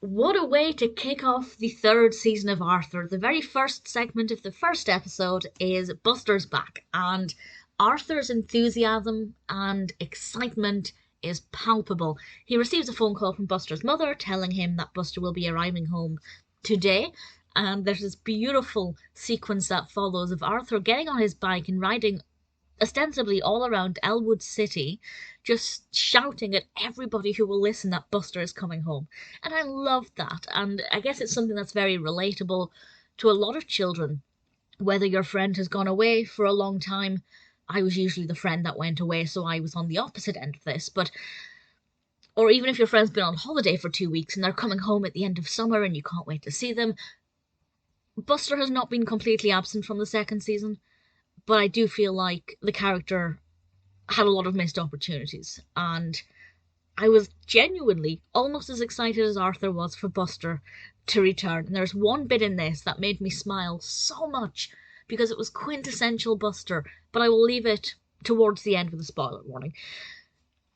What a way to kick off the third season of Arthur. The very first segment of the first episode is Buster's back, and Arthur's enthusiasm and excitement is palpable. He receives a phone call from Buster's mother telling him that Buster will be arriving home today, and there's this beautiful sequence that follows of Arthur getting on his bike and riding ostensibly all around Elwood City, just shouting at everybody who will listen that Buster is coming home. And I love that, and I guess it's something that's very relatable to a lot of children. Whether your friend has gone away for a long time, I was usually the friend that went away, so I was on the opposite end of this, or even if your friend's been on holiday for 2 weeks and they're coming home at the end of summer and you can't wait to see them. Buster has not been completely absent from the second season, but I do feel like the character had a lot of missed opportunities, and I was genuinely almost as excited as Arthur was for Buster to return. And there's one bit in this that made me smile so much because it was quintessential Buster, but I will leave it towards the end with a spoiler warning.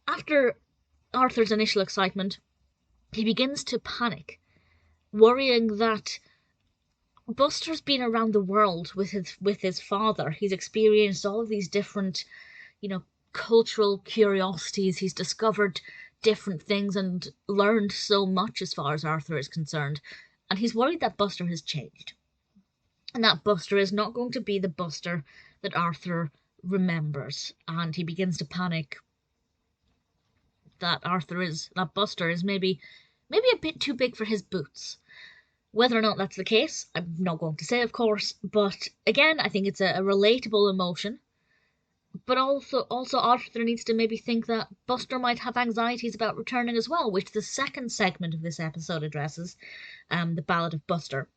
After Arthur's initial excitement, he begins to panic, worrying that Buster's been around the world with his father. He's experienced all of these different, cultural curiosities. He's discovered different things and learned so much as far as Arthur is concerned. And he's worried that Buster has changed. And that Buster is not going to be the Buster that Arthur remembers. And he begins to panic that Buster is maybe a bit too big for his boots. Whether or not that's the case, I'm not going to say, of course, but again, I think it's a relatable emotion. But also Arthur needs to maybe think that Buster might have anxieties about returning as well, which the second segment of this episode addresses, the Ballad of Buster,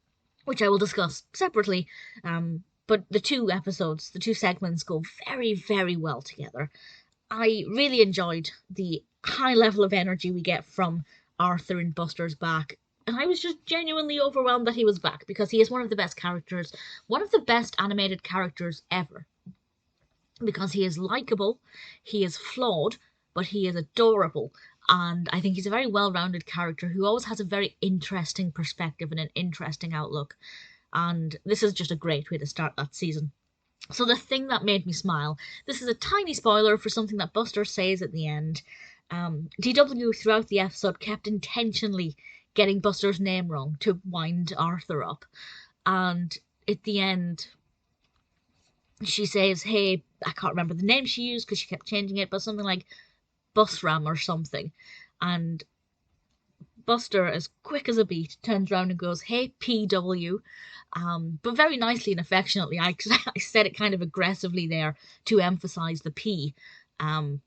which I will discuss separately. But the two segments go very, very well together. I really enjoyed the high level of energy we get from Arthur in Buster's back. And I was just genuinely overwhelmed that he was back, because he is one of the best characters, one of the best animated characters ever. Because he is likeable, he is flawed, but he is adorable. And I think he's a very well-rounded character who always has a very interesting perspective and an interesting outlook. And this is just a great way to start that season. So the thing that made me smile, this is a tiny spoiler for something that Buster says at the end. DW throughout the episode kept intentionally getting Buster's name wrong to wind Arthur up. And at the end, she says, hey, I can't remember the name she used because she kept changing it, but something like Busram or something. And Buster, as quick as a beat, turns around and goes, hey, PW. But very nicely and affectionately. I said it kind of aggressively there to emphasize the P. But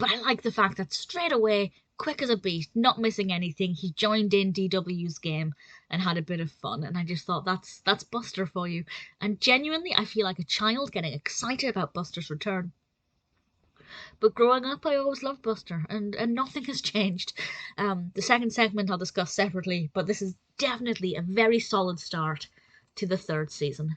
I like the fact that straight away, quick as a beat, not missing anything, he joined in DW's game and had a bit of fun. And I just thought, that's Buster for you. And genuinely, I feel like a child getting excited about Buster's return. But growing up, I always loved Buster, and nothing has changed. The second segment I'll discuss separately, but this is definitely a very solid start to the third season.